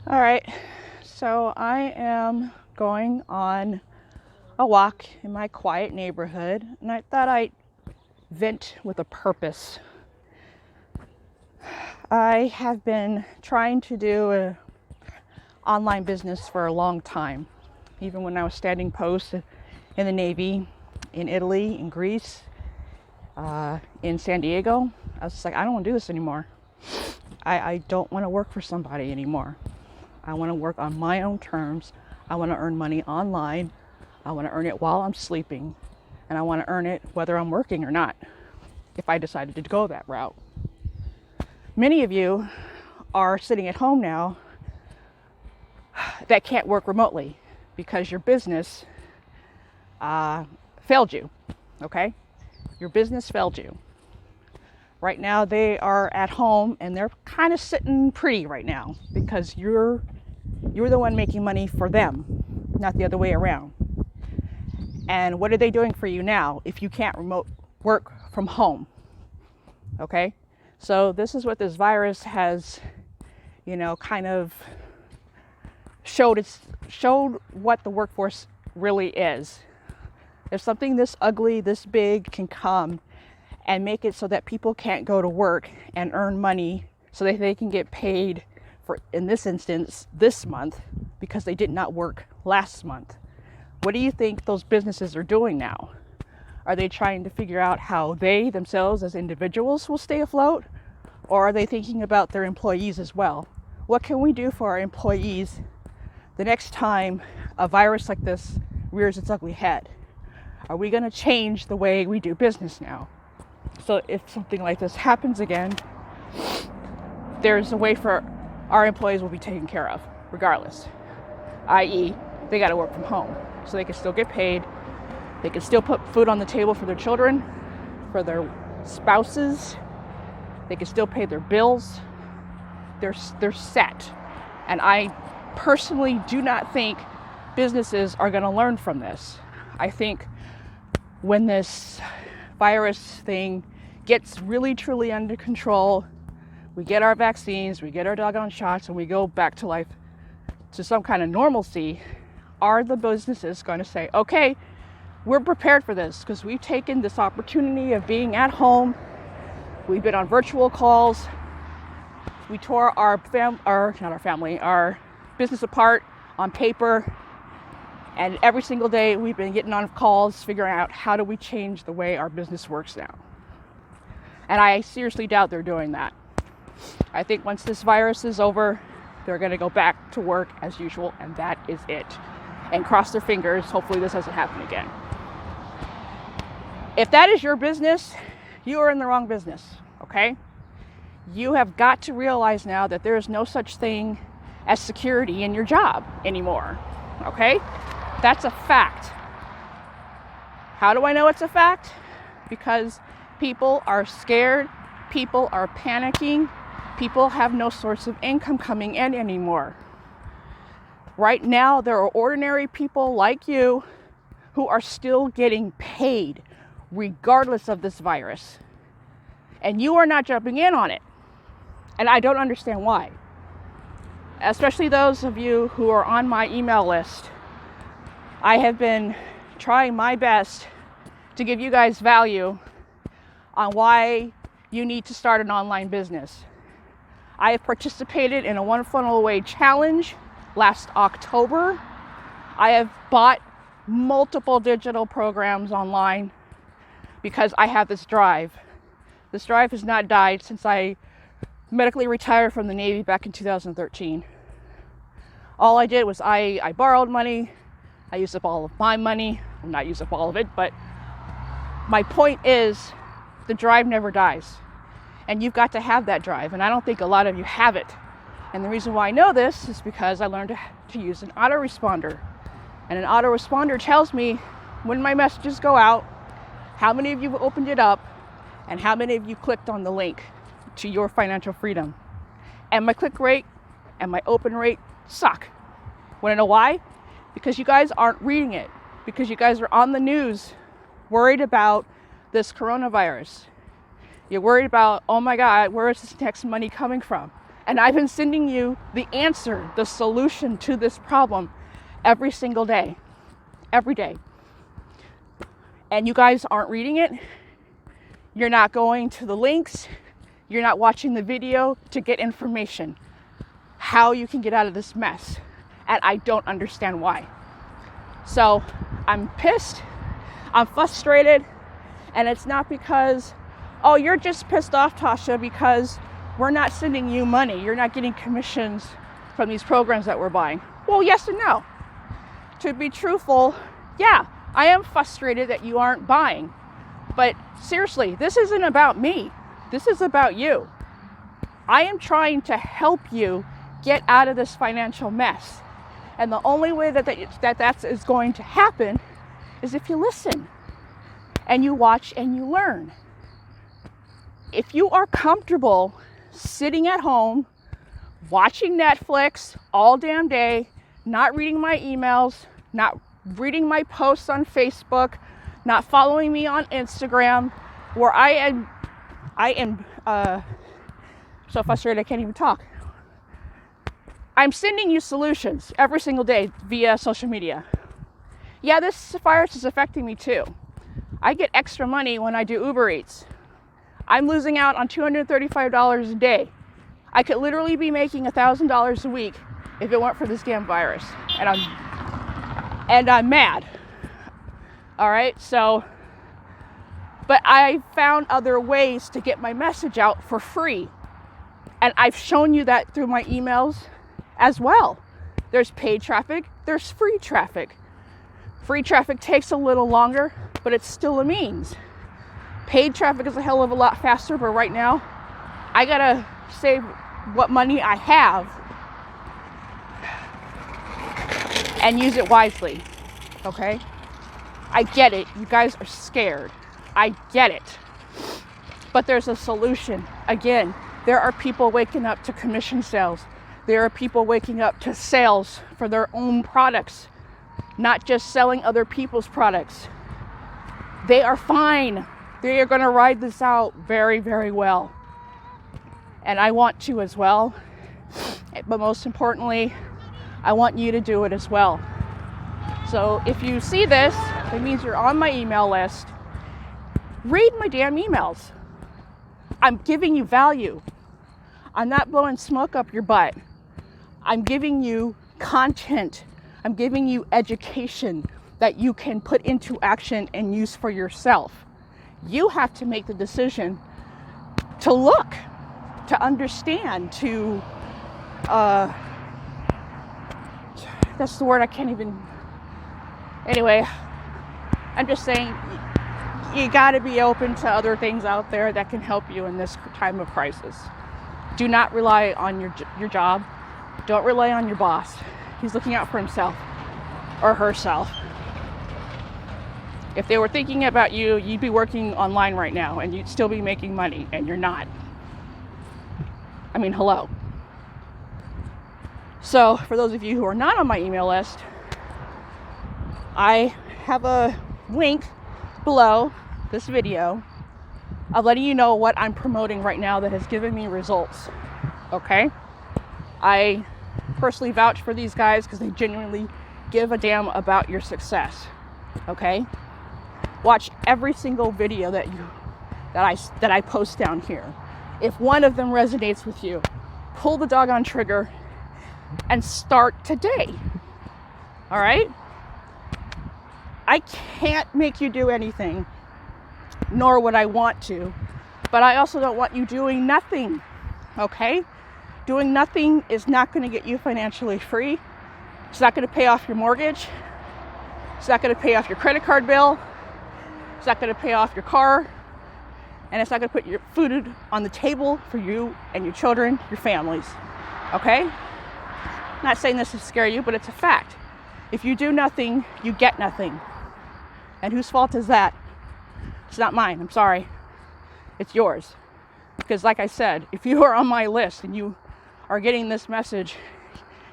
All right, so I am going on a walk in my quiet neighborhood, and I thought I'd vent with a purpose. I have been trying to do an online business for a long time, even when I was standing post in the Navy, in Italy, in Greece, in San Diego. I was just like, I don't want to do this anymore. I don't want to work for somebody anymore. I want to work on my own terms. I want to earn money online. I want to earn it while I'm sleeping. And I want to earn it whether I'm working or not, if I decided to go that route. Many of you are sitting at home now that can't work remotely because your business failed you, okay? Your business failed you. Right now they are at home and they're kind of sitting pretty right now because you're the one making money for them, not the other way around. And what are they doing for you now if you can't remote work from home? Okay? So this is what this virus has, kind of showed what the workforce really is. If something this ugly, this big can come and make it so that people can't go to work and earn money so that they can get paid for, in this instance, this month because they did not work last month. What do you think those businesses are doing now? Are they trying to figure out how they themselves as individuals will stay afloat? Or are they thinking about their employees as well? What can we do for our employees the next time a virus like this rears its ugly head? Are we going to change the way we do business now? So if something like this happens again, there's a way for our employees will be taken care of regardless, i.e. they got to work from home so they can still get paid. They can still put food on the table for their children, for their spouses. They can still pay their bills. They're set. And I personally do not think businesses are going to learn from this. I think when this virus thing gets really truly under control, we get our vaccines, we get our doggone shots, and we go back to life, to some kind of normalcy, are the businesses going to say, okay, we're prepared for this because we've taken this opportunity of being at home. We've been on virtual calls. We tore our business apart on paper. And every single day we've been getting on calls, figuring out how do we change the way our business works now. And I seriously doubt they're doing that. I think once this virus is over, they're going to go back to work as usual, and that is it. And cross their fingers, hopefully this doesn't happen again. If that is your business, you are in the wrong business, okay? You have got to realize now that there is no such thing as security in your job anymore, okay? That's a fact. How do I know it's a fact? Because people are scared, people are panicking, people have no source of income coming in anymore. Right now, there are ordinary people like you who are still getting paid regardless of this virus. And you are not jumping in on it. And I don't understand why. Especially those of you who are on my email list. I have been trying my best to give you guys value on why you need to start an online business. I have participated in a One Funnel Away challenge last October. I have bought multiple digital programs online because I have this drive. This drive has not died since I medically retired from the Navy back in 2013. All I did was I borrowed money. I used up all of my money. Well, not used up all of it, but my point is the drive never dies. And you've got to have that drive. And I don't think a lot of you have it. And the reason why I know this is because I learned to use an autoresponder. And an autoresponder tells me when my messages go out, how many of you have opened it up, and how many of you clicked on the link to your financial freedom. And my click rate and my open rate suck. Want to know why? Because you guys aren't reading it. Because you guys are on the news worried about this coronavirus. You're worried about, oh my God, where is this next money coming from? And I've been sending you the answer, the solution to this problem every single day, every day. And you guys aren't reading it. You're not going to the links. You're not watching the video to get information, how you can get out of this mess. And I don't understand why. So I'm pissed. I'm frustrated. And it's not because, oh, you're just pissed off, Tasha, because we're not sending you money. You're not getting commissions from these programs that we're buying. Well, yes and no. To be truthful, yeah, I am frustrated that you aren't buying. But seriously, this isn't about me. This is about you. I am trying to help you get out of this financial mess. And the only way that is going to happen is if you listen and you watch and you learn. If you are comfortable sitting at home, watching Netflix all damn day, not reading my emails, not reading my posts on Facebook, not following me on Instagram, where I am so frustrated I can't even talk. I'm sending you solutions every single day via social media. Yeah, this virus is affecting me too. I get extra money when I do Uber Eats. I'm losing out on $235 a day. I could literally be making $1,000 a week if it weren't for this damn virus. And I'm mad. All right, so, but I found other ways to get my message out for free. And I've shown you that through my emails as well. There's paid traffic, there's free traffic. Free traffic takes a little longer, but it's still a means. Paid traffic is a hell of a lot faster, but right now, I gotta save what money I have and use it wisely, okay? I get it, you guys are scared. I get it. But there's a solution. Again, there are people waking up to commission sales. There are people waking up to sales for their own products, not just selling other people's products. They are fine. They are going to ride this out very, very well. And I want to as well. But most importantly, I want you to do it as well. So if you see this, it means you're on my email list. Read my damn emails. I'm giving you value. I'm not blowing smoke up your butt. I'm giving you content. I'm giving you education that you can put into action and use for yourself. You have to make the decision to look, to understand, to, that's the word I can't even, anyway, I'm just saying, you gotta be open to other things out there that can help you in this time of crisis. Do not rely on your job. Don't rely on your boss. He's looking out for himself or herself. If they were thinking about you, you'd be working online right now and you'd still be making money, and you're not. I mean, hello. So for those of you who are not on my email list, I have a link below this video of letting you know what I'm promoting right now that has given me results. Okay? I personally vouch for these guys because they genuinely give a damn about your success. Okay? Watch every single video that I post down here. If one of them resonates with you, pull the doggone trigger and start today. All right? I can't make you do anything, nor would I want to, but I also don't want you doing nothing. Okay? Doing nothing is not going to get you financially free. It's not going to pay off your mortgage. It's not going to pay off your credit card bill. It's not going to pay off your car. And it's not going to put your food on the table for you and your children, your families. Okay? I'm not saying this to scare you, but it's a fact. If you do nothing, you get nothing. And whose fault is that? It's not mine. I'm sorry. It's yours. Because like I said, if you are on my list and you are getting this message,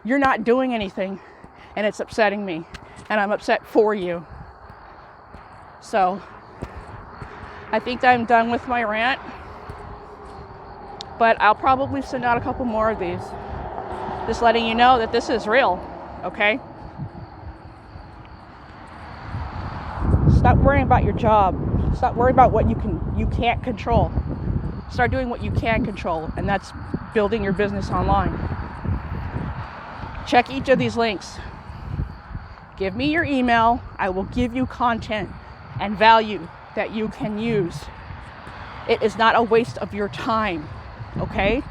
you're not doing anything, and it's upsetting me, and I'm upset for you. So I think I'm done with my rant, but I'll probably send out a couple more of these. Just letting you know that this is real, okay? Stop worrying about your job. Stop worrying about what you can't control. Start doing what you can control, and that's building your business online. Check each of these links. Give me your email. I will give you content and value that you can use. It is not a waste of your time, okay?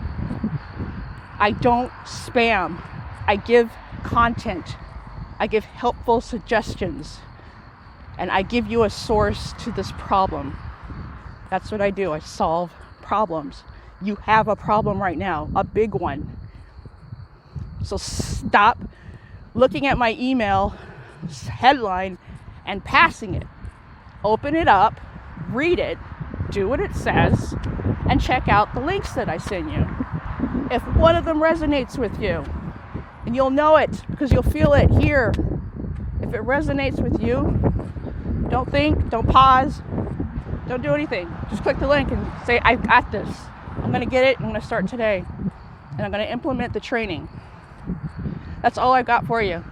I don't spam. I give content. I give helpful suggestions. And I give you a source to this problem. That's what I do. I solve problems. You have a problem right now, a big one. So stop looking at my email headline and passing it. Open it up, read it, do what it says, and check out the links that I send you. If one of them resonates with you, and you'll know it because you'll feel it here. If it resonates with you, don't think, don't pause, don't do anything. Just click the link and say, I got this. I'm going to get it. I'm going to start today. And I'm going to implement the training. That's all I've got for you.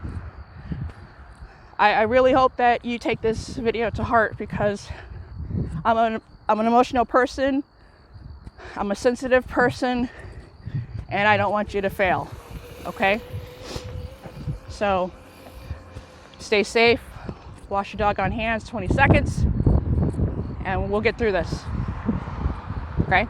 I really hope that you take this video to heart because I'm an emotional person. I'm a sensitive person. And I don't want you to fail. Okay? So, stay safe. Wash your doggone hands 20 seconds. And we'll get through this. Okay?